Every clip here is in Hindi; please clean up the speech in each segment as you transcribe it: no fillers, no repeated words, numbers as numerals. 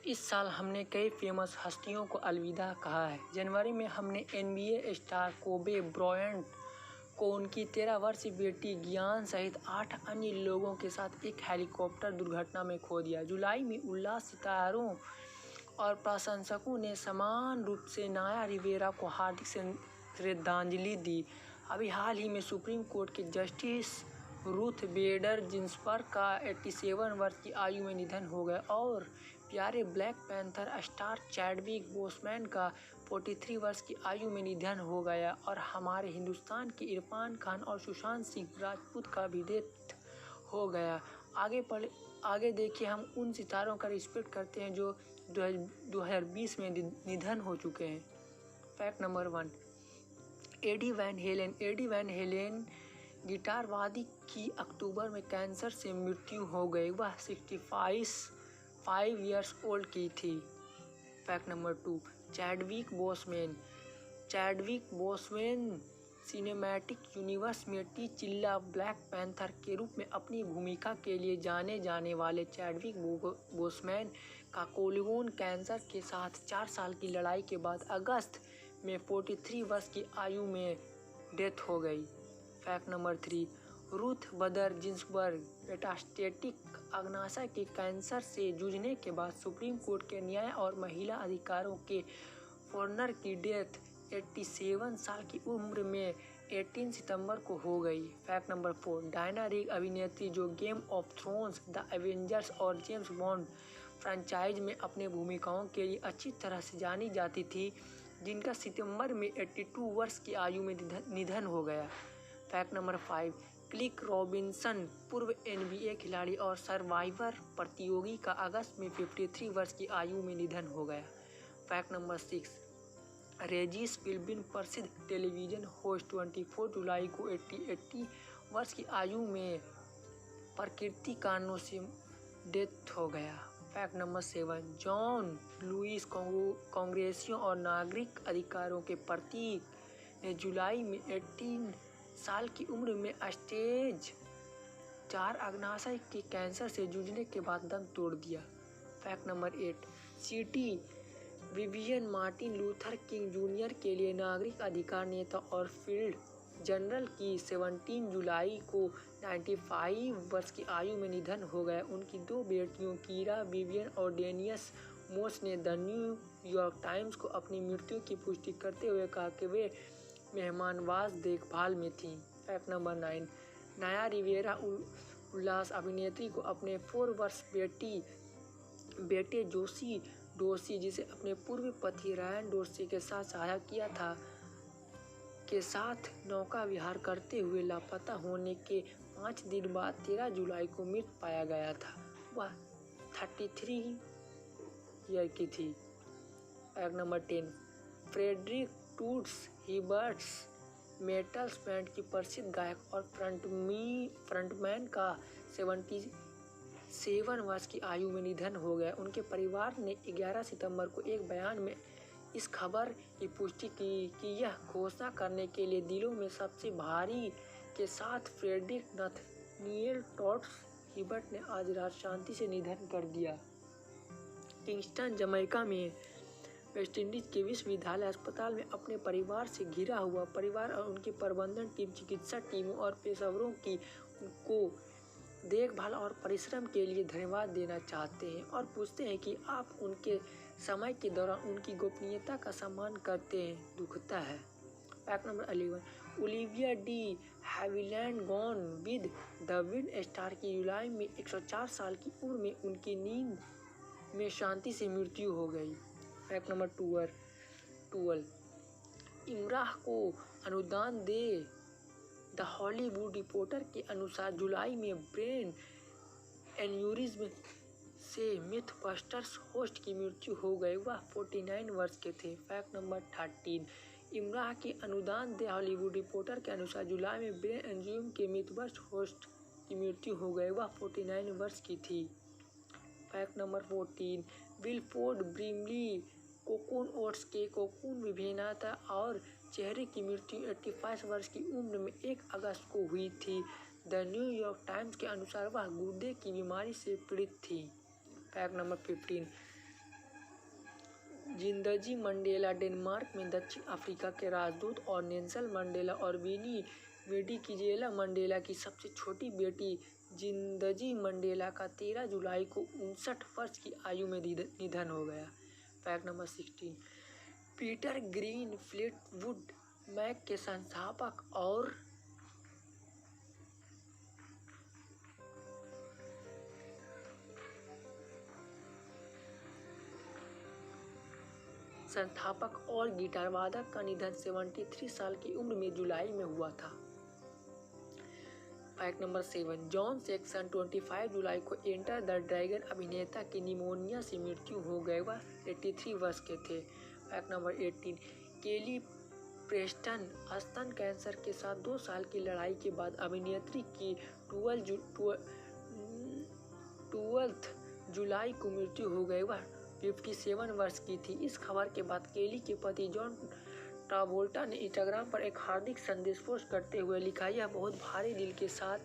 इस साल हमने कई फेमस हस्तियों को अलविदा कहा है। जनवरी में हमने NBA स्टार कोबे ब्रायंट को उनकी 13 वर्षीय बेटी गियान सहित 8 अन्य लोगों के साथ एक हेलीकॉप्टर दुर्घटना में खो दिया। जुलाई में उल्लास सितारों और प्रशंसकों ने समान रूप से नाया रिवेरा को हार्दिक श्रद्धांजलि दी। अभी हाल ही में सुप्रीम कोर्ट के जस्टिस रूथ बेडर जिन्सबर्ग का 87 वर्ष की आयु में निधन हो गया और प्यारे black panther star Chadwick Boseman का 43 वर्ष की आयु में निधन हो गया और हमारे हिंदुस्तान के इरफान खान और सुशांत सिंह राजपूत का भी डेथ हो गया। आगे देखिए, हम उन सितारों का रिस्पेक्ट करते हैं जो 2020 में निधन हो चुके हैं। Fact number 1, Eddie Van Halen. Eddie Van Halen guitar वादक की अक्टूबर में कैंसर से मृत्यु हो गई। वह 65 ईयर्स ओल्ड की थी। Fact number 2, Chadwick Boseman. Chadwick Boseman cinematic universe में टीचिल्ला ब्लैक पैंथर के रूप में अपनी भूमिका के लिए जाने जाने वाले चैडविक बोसमैन का कोलोन कैंसर के साथ 4 साल की लड़ाई के बाद अगस्त में 43 वर्ष की आयु में डेथ हो गई। फैक्ट नंबर 3, रूथ बदर जिन्सबर्ग। मेटास्टेटिक अग्नाशय के कैंसर से जूझने के बाद सुप्रीम कोर्ट के न्याय और महिला अधिकारों के फॉरनर की डेथ 87 साल की उम्र में 18 सितंबर को हो गई। फैक्ट नंबर 4, डायना रिग अभिनेत्री जो game of thrones, the Avengers और जेम्स बॉन्ड फ्रेंचाइज में अपने भूमिकाओं के लिए अच्छी तरह से जानी जाती थी, जिनका सितंबर में 82 वर्ष की आयु में निधन हो गया। फैक्ट नंबर 5, क्लिक रॉबिन्सन पूर्व NBA खिलाड़ी और सर्वाइवर प्रतियोगी का अगस्त में 53 वर्ष की आयु में निधन हो गया। फैक्ट नंबर 6, रेजिस पिल्बिन प्रसिद्ध टेलीविजन होस्ट 24 जुलाई को 80 वर्ष की आयु में प्राकृतिक कारणों से डेथ हो गया। फैक्ट नंबर 7, जॉन लुइस कांग्रेसियों और नागरिक अधिकारों के प्रतीक ने जुलाई में 18 साल की उम्र में स्टेज 4 अग्नाशय के कैंसर से जूझने के बाद दम तोड़ दिया। Fact number 8, city Vivian Martin Luther king junior के लिए नागरिक अधिकार नेता और फील्ड जनरल की 17 जुलाई को 95 वर्ष की आयु में निधन हो गया। उनकी 2 बेटियों कीरा विवियन और डेनियस मोस ने द न्यूयॉर्क टाइम्स को अपनी मृत्यु की पुष्टि करते हुए कहा कि वे मेहमानवाज देखभाल में थीं। फैक्ट नंबर 9, नाया रिवेरा उल्लास अभिनेत्री को अपने 4 वर्ष बेटे जोशी डोर्सी, जिसे अपने पूर्व पति रायन डोर्सी के साथ साझा किया था, के साथ नौका विहार करते हुए लापता होने के 5 दिन बाद 13 जुलाई को मृत पाया गया था। वह 33 ईयर की थी। Fact number 10, Frederick Toots Hibberts Maytals band की प्रसिद्ध गायक और फ्रंटमैन का 77 वर्ष की आयु में निधन हो गया। उनके परिवार ने 11 सितंबर को एक बयान में इस खबर की पुष्टि की कि यह घोषणा करने के लिए दिलों में सबसे भारी के साथ फ्रेडरिक नथनिएल टॉट्स हिबर्ट ने आज रात शांति से निधन कर दिया। किंगस्टन जमैका में वेस्टइंडीज के विश्वविद्यालय अस्पताल में अपने परिवार से घिरा हुआ परिवार और उनकी प्रबंधन टीम चिकित्सा टीमों और पेशेवरों की को देखभाल और परिश्रम के लिए धन्यवाद देना चाहते हैं और पूछते हैं कि आप उनके समय के दौरान उनकी गोपनीयता का सम्मान करते हैं। दुखता है। Fact number 11, Olivia de Havilland gone with the wind star की जुलाई में 104 साल की उम्र में उनकी नींद में शांति से मृत्यु हो गई। फैक्ट नंबर 12, इमराह को अनुदान दे। द हॉलीवुड रिपोर्टर के अनुसार जुलाई में ब्रेन एन्यूरिज्म से मिथबस्टर्स होस्ट की मृत्यु हो गई। वह 49 वर्ष के थे। फैक्ट नंबर 13, इमराह के अनुदान दे हॉलीवुड रिपोर्टर के अनुसार जुलाई में ब्रेन एन्यूरिज्म के मिथबस्ट होस्ट की मृत्यु हो गई। वह 49 वर्ष की थी। फैक्ट नंबर 14, विलफोर्ड ब्रिमली कोकून ओट्स के कोकून विभिन्नता और चेहरे की मृत्यु 85 वर्ष की उम्र में 1 अगस्त को हुई थी। द न्यूयॉर्क टाइम्स के अनुसार वह गुर्दे की बीमारी से पीड़ित थी। फैक्ट नंबर 15, जिंदगी मंडेला डेनमार्क में दक्षिण अफ्रीका के राजदूत और नेल्सन मंडेला और विनी मेडिकिजेला मंडेला की सबसे छोटी बेटी जिंदगी मंडेला का 13 जुलाई को 59 वर्ष की आयु में निधन हो गया। Fact number 16, Peter Green Fleetwood Mac के संस्थापक और गिटार वादक का निधन 73 साल की उम्र में जुलाई में हुआ था। फैक्ट नंबर 7, जॉन सेक्सन 25 जुलाई को एंटर द ड्रैगन अभिनेता की निमोनिया से मृत्यु हो गए, वह 83 वर्ष के थे। फैक्ट नंबर 18, केली प्रेस्टन स्तन कैंसर के साथ 2 साल की लड़ाई के बाद अभिनेत्री की 12 जुलाई को मृत्यु हो गई, वह 57 वर्ष की थी। इस खबर के बाद केली के पति जॉन ट्रावोल्टा ने इंस्टाग्राम पर एक हार्दिक संदेश पोस्ट करते हुए लिखा, यह बहुत भारी दिल के साथ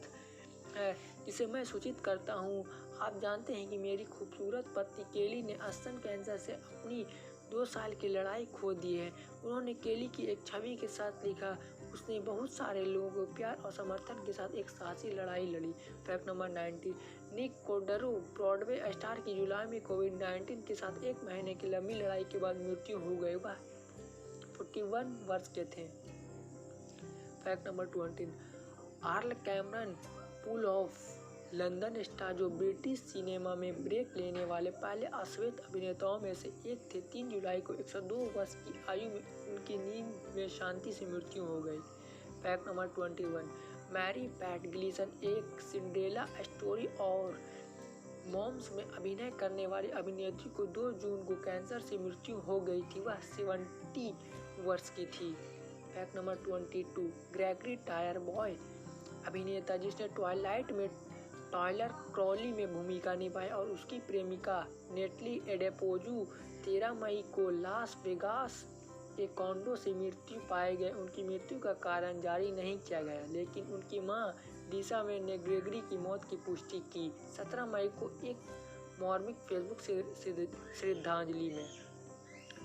है जिसे मैं सूचित करता हूँ। आप जानते हैं कि मेरी खूबसूरत पत्नी केली ने स्तन कैंसर से अपनी 2 साल की लड़ाई खो दी है। उन्होंने केली की एक छवि के साथ लिखा, उसने बहुत सारे लोगों को प्यार और समर्थन के साथ एक साहसी लड़ाई लड़ी। फैक्ट नंबर 19, निक कोडरो ब्रॉडवे स्टार की जुलाई में कोविड-19 के साथ 1 महीने की लंबी लड़ाई के बाद मृत्यु हो गई, वह 41 वर्ष के थे। Fact number 20, earl Cameron pool of London star जो ब्रिटिश सिनेमा में ब्रेक लेने वाले पहले अश्वेत अभिनेताओं में से एक थे, 3 जुलाई को 102 वर्ष की आयु में उनकी नींद में शांति से मृत्यु हो गई। Fact number 21, Mary Pat Gleason एक सिंड्रेला स्टोरी और मॉम्स में अभिनय करने वाली अभिनेत्री को 2 जून को कैंसर से मृत्यु हो गई थी, वह 70 वर्ष की थी। Fact number 22, Gregory tyre boy अभिनेता जिसने ट्वाइलाइट में टायलर क्रॉली में भूमिका निभाई और उसकी प्रेमिका नेटली एडेपोजू 13 मई को लास वेगास के कॉन्डो से मृत्यु पाए गए। उनकी मृत्यु का कारण जारी नहीं किया गया, लेकिन उनकी मां लिसा मे ने ग्रेगरी की मौत की पुष्टि की 17 मई को एक मार्मिक फेसबुक श्रद्धांजलि में।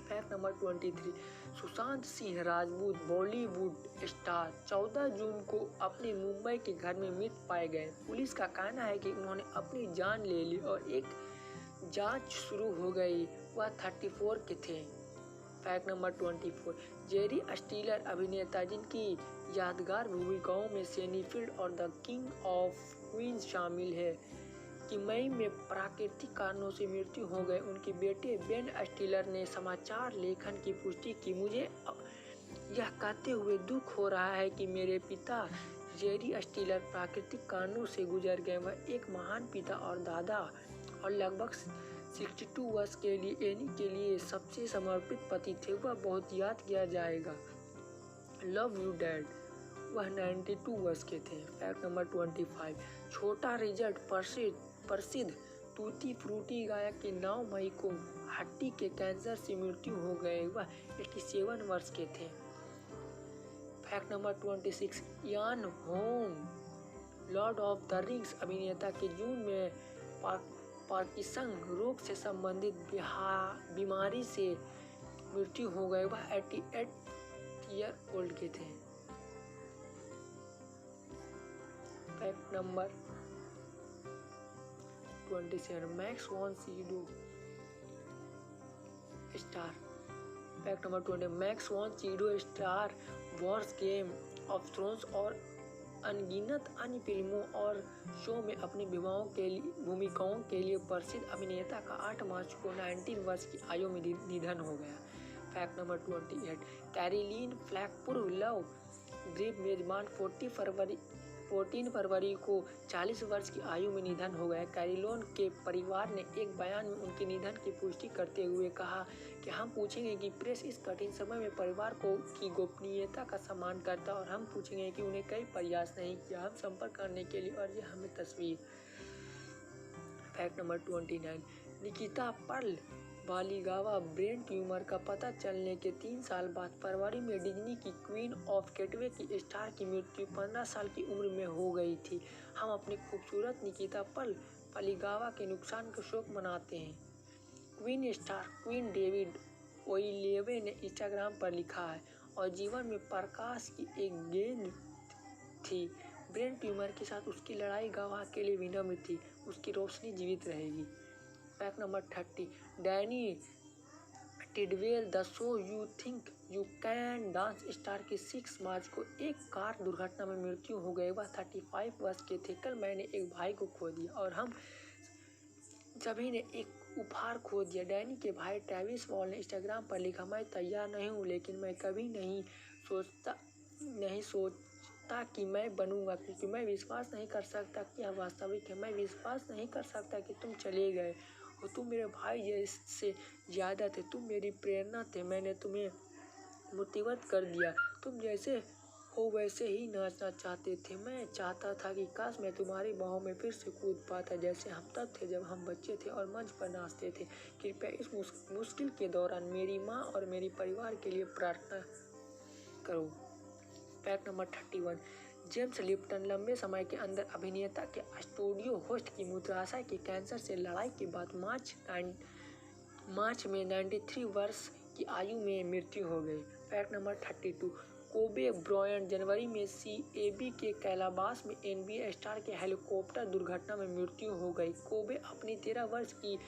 Fact number 23, Sushant Singh Rajput Bollywood star 14 जून को अपने मुंबई के घर में मृत पाए गए। पुलिस का कहना है कि उन्होंने अपनी जान ले ली और एक जांच शुरू हो गई, वह 34 के थे। फैक्ट नंबर 24, जेरी स्टीलर अभिनेता जिनकी यादगार भूमिकाओं में सेनीफील्ड और द किंग ऑफ क्वींस शामिल है कि मई में प्राकृतिक कारणों से मृत्यु हो गए। उनके बेटे बेन स्टीलर ने समाचार लेखन की पुष्टि की, मुझे यह कहते हुए दुख हो रहा है कि मेरे पिता जेरी स्टीलर प्राकृतिक कारणों से गुजर गए। वह एक महान पिता और दादा और लगभग 62 वर्ष के लिए एनी के लिए सबसे समर्पित पति थे। वह बहुत याद किया जाएगा। Love you dad. वह 92 वर्ष के थे। फैक्ट नंबर 25, छोटा रिजल्ट प्रसिद्ध टूटी फ्रूटी गायक के 9 मई को हड्डी के कैंसर से मृत्यु हो गए, वह 87 वर्ष के थे। फैक्ट नंबर 26, यान home Lord of the rings अभिनेता के जून में पार्किंसन रोग से संबंधित बीमारी से मृत्यु हो गए, वह 88 ईयर ओल्ड के थे। Fact number 27, Max von Sydow star. Fact number 20, Max von Sydow Star Wars Game of Thrones और अनगिनत अन्य फिल्मों और शो में अपनी भूमिकाओं के लिए प्रसिद्ध अभिनेता का 8 मार्च को 19 वर्ष की आयु में निधन हो गया। फैक्ट नंबर 28, कैरोलिन फ्लैक पूर्व लव ग्रीव मेजबान 14 फरवरी को 40 वर्ष की आयु में निधन हो गया। कैरोलिन के परिवार ने एक बयान में उनके निधन की पुष्टि करते हुए कहा कि हम पूछेंगे कि प्रेस इस कठिन समय में परिवार की गोपनीयता का सम्मान करता है और हम पूछेंगे कि उन्हें कई प्रयास नहीं किया हम संपर्क करने के लिए और यह हमें तस्वीर। Fact number 29, Nikita Pearl Waligwa brain tumour का पता चलने के 3 साल बाद फरवरी में डिज्नी की क्वीन ऑफ कैटवे की स्टार की मृत्यु 15 साल की उम्र में हो गई थी। हम अपनी खूबसूरत निकिता पर्ल बालिगावा के नुकसान का शोक मनाते हैं। क्वीन स्टार क्वीन डेविड ओइलेवे ने इंस्टाग्राम पर लिखा है। और जीवन में प्रकाश की एक गेंद थी। ब्रेन ट्यूमर के साथ उसकी लड़ाई गवाह के लिए विनम्र थी। उसकी रोशनी जीवित रहेगी। Fact number 30, Danny Tidwell the show you think you can dance star की 6 मार्च को एक कार दुर्घटना में मृत्यु हो गई। वह 35 वर्ष के थे। कल मैंने एक भाई को खो दिया और हम सभी ने एक उपहार खो दिया। डैनी के भाई ट्रेविस वॉल ने इंस्टाग्राम पर लिखा, मैं तैयार नहीं हूँ, लेकिन मैं कभी नहीं सोचता कि मैं बनूंगा, क्योंकि मैं विश्वास नहीं कर सकता कि यह वास्तविक है। मैं विश्वास नहीं कर सकता कि तुम चले गए हो। तुम मेरे भाई जैसे ज़्यादा थे। तुम मेरी प्रेरणा थे। मैंने तुम्हें मूर्तिवत कर दिया। तुम जैसे हो वैसे ही नाचना चाहते थे। मैं चाहता था कि काश मैं तुम्हारी बाहों में फिर से कूद पाता, जैसे हम तब थे जब हम बच्चे थे और मंच पर नाचते थे। कृपया इस मुश्किल के दौरान मेरी माँ और मेरे परिवार के लिए प्रार्थना करो। फैक्ट नंबर 31, जेम्स लिप्टन लंबे समय के अंदर अभिनेता के स्टूडियो होस्ट की मूत्राशय के कैंसर से लड़ाई के बाद मार्च में 93 वर्ष की आयु में मृत्यु हो गई। फैक्ट नंबर 32, कोबे ब्रायंट जनवरी में CAB के कैलाबास में NBA स्टार के हेलीकॉप्टर दुर्घटना में मृत्यु हो गई। कोबे अपनी 13 वर्ष की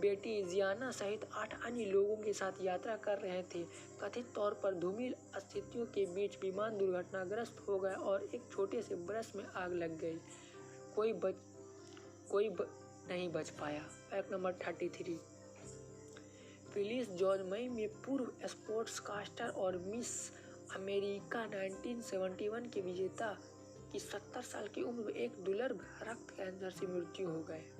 बेटी जियाना सहित 8 अन्य लोगों के साथ यात्रा कर रहे थे। कथित तौर पर धूमिल स्थितियों के बीच विमान दुर्घटनाग्रस्त हो गया और एक छोटे से ब्रश में आग लग गई। कोई नहीं बच पाया। फैक्ट नंबर 33, फिलिस जॉर्ज मई में पूर्व स्पोर्ट्सकास्टर और मिस अमेरिका 1971 के विजेता की 70 साल की उम्र में एक दुर्लभ रक्त कैंसर से मृत्यु हो गई।